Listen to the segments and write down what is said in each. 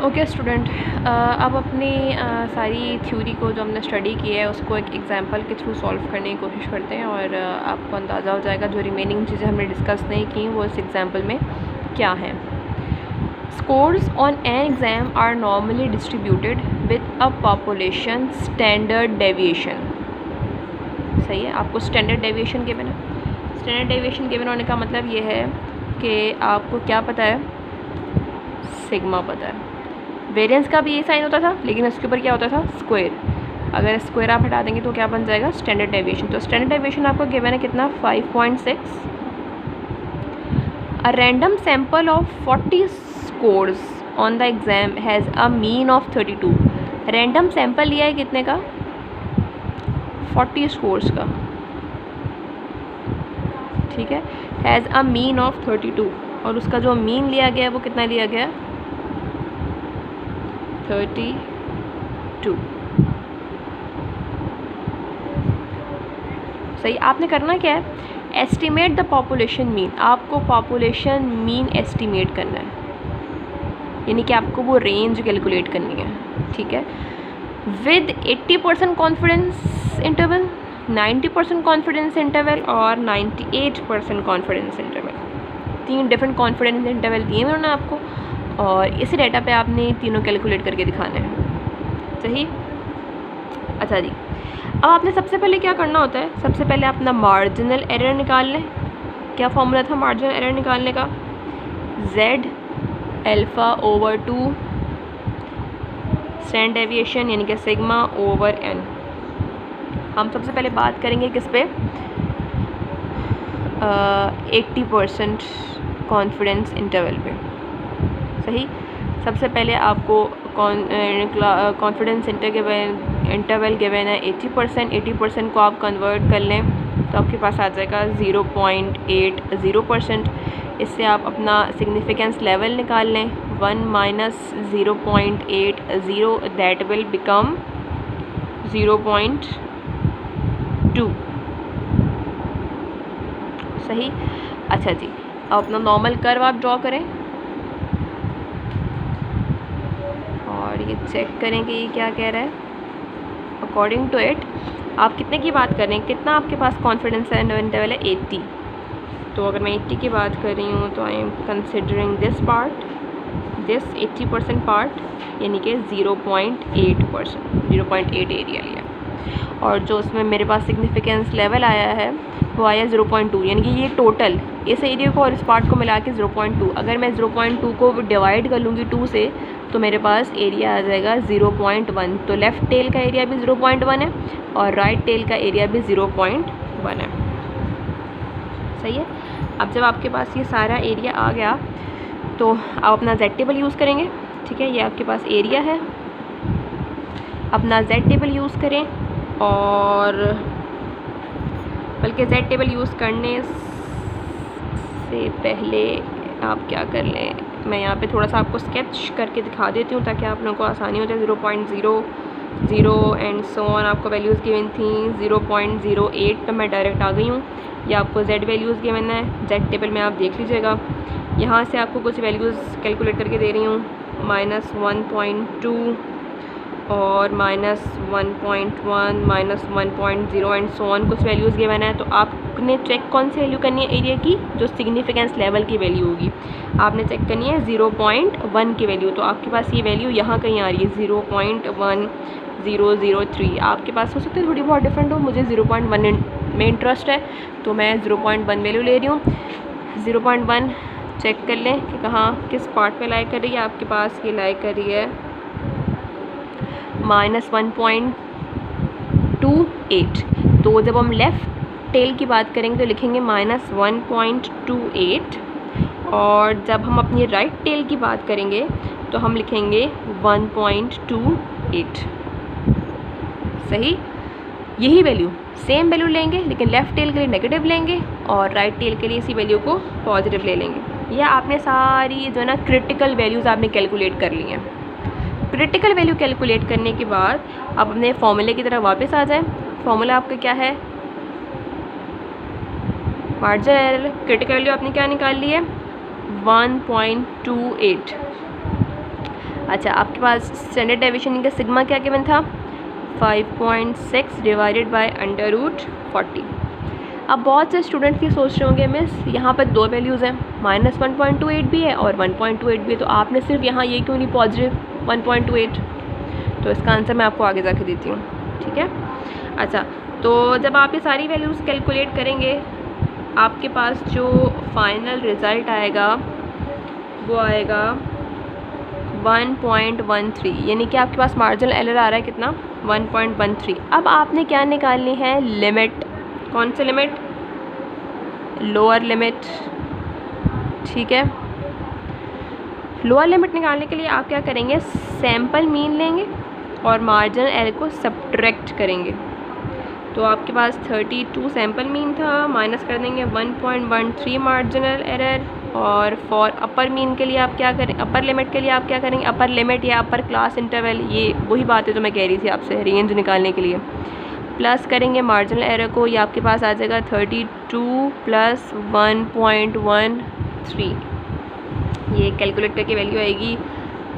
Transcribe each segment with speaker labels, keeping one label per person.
Speaker 1: Okay student, अब अपनी सारी थ्योरी को जो हमने स्टडी की है उसको एक एग्जांपल के थ्रू सॉल्व करने की कोशिश करते हैं और आपको अंदाज़ा हो जाएगा जो रिमेनिंग चीज़ें हमने डिस्कस नहीं की वो इस एग्जांपल में क्या हैं। Scores on an exam are normally distributed with a population standard deviation. सही है, आपको स्टैंडर्ड डेविएशन गिवन है। स्टैंडर्ड डेविएशन गिवन होने का मतलब ये है कि आपको क्या पता है, सिग्मा पता है। वेरिएंस का भी ये साइन होता था लेकिन इसके ऊपर क्या होता था, स्क्वायर। अगर स्क्वायर आप हटा देंगे तो क्या बन जाएगा, स्टैंडर्ड डेविएशन। तो स्टैंडर्ड डेविएशन आपको गिवन है कितना, 5.6। A random sample of 40 scores on the exam has a mean of 32। Random sample लिया है कितने का, 40 स्कोर्स का, ठीक है। हैज़ अ मीन ऑफ 32 और उसका जो मीन लिया गया है वो कितना लिया गया, 32। सही, आपने करना क्या है, एस्टिमेट द पॉपुलेशन मीन। आपको पॉपुलेशन मीन एस्टिमेट करना है, यानी कि आपको वो रेंज कैलकुलेट करनी है, ठीक है। With 80% confidence interval, 90% confidence interval और 98% confidence interval. 3 different confidence interval दिए उन्होंने आपको और इसी डाटा पे आपने तीनों कैलकुलेट करके दिखाने हैं, सही। अच्छा जी, अब आपने सबसे पहले क्या करना होता है, सबसे पहले अपना मार्जिनल एरर निकाल लें। क्या फॉर्मूला था मार्जिनल एरर निकालने का, Z alpha over 2 standard deviation यानी कि सिग्मा ओवर n। हम सबसे पहले बात करेंगे किस पे, 80% कॉन्फिडेंस इंटरवल पे, सही। सबसे पहले आपको कॉन्फिडेंस इंटरवल गिवन है 80%। 80% को आप कन्वर्ट कर लें तो आपके पास आ जाएगा 0.80%। इससे आप अपना सिग्निफिकेंस लेवल निकाल लें, 1 माइनस 0.80 दैट विल बिकम 0.2, सही। अच्छा जी, अब अपना नॉर्मल कर्व आप ड्रॉ करें और ये चेक करें कि ये क्या कह रहा है। अकॉर्डिंग टू इट आप कितने की बात कर रहे हैं, कितना आपके पास कॉन्फिडेंस इंटरवल है, 80। तो अगर मैं 80 की बात कर रही हूँ तो I am considering this part, this 80% part, यानी कि 0.8%, 0.8 एरिया लिया। और जो उसमें मेरे पास सिग्निफिकेंस लेवल आया है वो आया 0.2, यानी कि ये टोटल इस एरिया को और इस पार्ट को मिला के 0.2। अगर मैं 0.2 को डिवाइड कर लूँगी 2 से तो मेरे पास एरिया आ जाएगा 0.1। तो लेफ़्ट टेल का एरिया भी 0.1 है और राइट टेल का एरिया भी 0.1 है, सही है। अब जब आपके पास ये सारा एरिया आ गया तो आप अपना Z टेबल यूज़ करेंगे, ठीक है। ये आपके पास एरिया है, अपना Z टेबल यूज़ करें और बल्कि Z टेबल यूज़ करने से पहले आप क्या कर लें, मैं यहाँ पे थोड़ा सा आपको स्केच करके दिखा देती हूँ ताकि आप लोगों को आसानी हो जाए। 0.00 एंड सो ऑन आपको वैल्यूज़ गिवन थी, 0.08 पे मैं डायरेक्ट आ गई हूँ। या आपको Z वैल्यूज़ गिवन है, Z टेबल में आप देख लीजिएगा। यहाँ से आपको कुछ वैल्यूज़ कैलकुलेट करके दे रही हूँ, -1.2 और -1.1, -1.0 एंड सो ऑन कुछ वैल्यूज़ गिवन है। तो आपने चेक कौन सी वैल्यू करनी है एरिया की, जो सिग्निफिकेंस लेवल की वैल्यू होगी आपने चेक करनी है 0.1 की वैल्यू। तो आपके पास ये वैल्यू यहाँ कहीं आ रही है 0.1003। आपके पास हो सकता है थोड़ी बहुत डिफरेंट हो, मुझे 0.1 में इंटरेस्ट है तो मैं 0.1 वैल्यू ले रही हूँ। 0.1 चेक कर लें कि कहाँ किस पार्ट पे लाई कर रही है, आपके पास ये लाई कर रही है -1.28। तो जब हम लेफ़्ट टेल की बात करेंगे तो लिखेंगे -1.28 और जब हम अपनी राइट टेल की बात करेंगे तो हम लिखेंगे 1.28, सही। यही वैल्यू सेम वैल्यू लेंगे लेकिन लेफ़्ट टेल के लिए नेगेटिव लेंगे और राइट टेल के लिए इसी वैल्यू को पॉजिटिव ले लेंगे। या आपने सारी जो है ना क्रिटिकल वैल्यूज़ आपने कैलकुलेट कर ली हैं। क्रिटिकल वैल्यू कैलकुलेट करने के बाद आप अपने फॉर्मूले की तरफ वापस आ जाएं। फॉर्मूला आपका क्या है, मार्जिनल एरर। क्रिटिकल वैल्यू आपने क्या निकाल ली है, 1.28। अच्छा, आपके पास स्टैंडर्ड डेविएशन का सिग्मा क्या गिवन था, 5.6 डिवाइडेड बाय √40। अब बहुत से स्टूडेंट्स ये सोच रहे होंगे मिस यहाँ पर दो वैल्यूज़ हैं, -1.28 भी है और 1.28 भी है, तो आपने सिर्फ यहाँ ये क्यों नहीं पॉजिटिव 1.28? तो इसका आंसर मैं आपको आगे जाके देती हूँ, ठीक है। अच्छा, तो जब आप ये सारी वैल्यूज़ कैलकुलेट करेंगे आपके पास जो फाइनल रिज़ल्ट आएगा वो आएगा 1.13, यानी कि आपके पास मार्जिनल एरर आ रहा है कितना, 1.13। अब आपने क्या निकालनी है, लिमिट। कौन सी लिमिट, लोअर लिमिट, ठीक है। लोअर लिमिट निकालने के लिए आप क्या करेंगे, सैम्पल मीन लेंगे और मार्जिनल एरर को सब्ट्रैक्ट करेंगे। तो आपके पास 32 सैम्पल मीन था, माइनस कर देंगे 1.13 मार्जिनल एरर, और फॉर अपर मीन के लिए आप क्या करें, अपर लिमिट के लिए आप क्या करेंगे, अपर लिमिट या अपर क्लास इंटरवल, ये वही बात है जो मैं कह रही थी आपसे, रेंज निकालने के लिए प्लस करेंगे मार्जिनल एरर को, ये आपके पास आ जाएगा 32 + 1.13, ये कैलकुलेट करके वैल्यू आएगी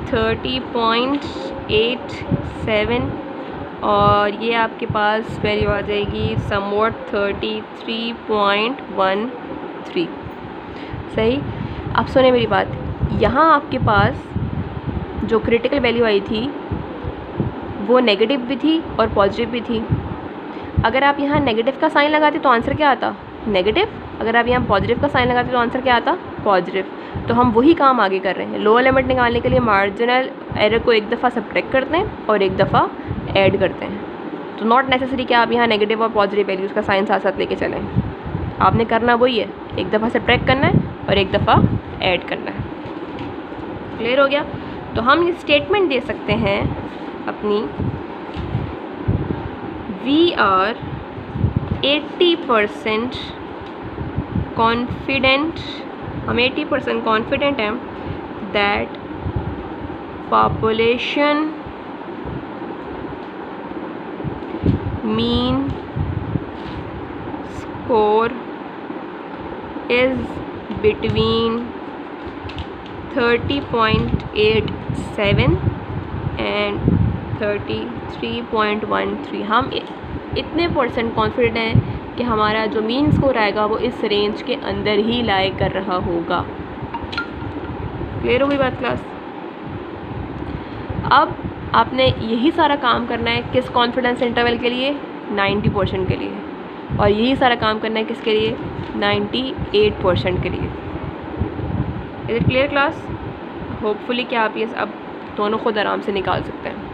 Speaker 1: 30.87, और ये आपके पास वैल्यू आ जाएगी समवॉट 33.13। सही। अब सुने मेरी बात, यहाँ आपके पास जो क्रिटिकल वैल्यू आई थी वो नेगेटिव भी थी और पॉजिटिव भी थी। अगर आप यहाँ नेगेटिव का साइन लगाते तो आंसर क्या आता, नेगेटिव। अगर आप यहाँ पॉजिटिव का साइन लगाते तो आंसर क्या आता, पॉजिटिव। तो हम वही काम आगे कर रहे हैं, लोअर लिमिट निकालने के लिए मार्जिनल एरर को एक दफ़ा सब्ट्रैक्ट करते हैं और एक दफ़ा ऐड करते हैं। तो नॉट नेसेसरी कि आप यहाँ नेगेटिव और पॉजिटिव वैल्यूज़ का साइन साथ साथ लेके चलें, आपने करना वही है, एक दफ़ा सब्ट्रैक्ट करना है और एक दफ़ा ऐड करना है। क्लियर हो गया। तो हम ये स्टेटमेंट दे सकते हैं अपनी, वी आर 80% कॉन्फिडेंट, हम 80% कॉन्फिडेंट हैं that population mean score is between 30.87 and 33.13। हम इतने % कॉन्फिडेंट हैं कि हमारा जो मीन स्कोर आएगा वो इस रेंज के अंदर ही लाई कर रहा होगा। क्लियर हो गई बात क्लास। अब आपने यही सारा काम करना है किस कॉन्फिडेंस इंटरवल के लिए, 90% के लिए, और यही सारा काम करना है किसके लिए, 98% के लिए। Is it clear class. Hopefully कि आप ये अब दोनों खुद आराम से निकाल सकते हैं।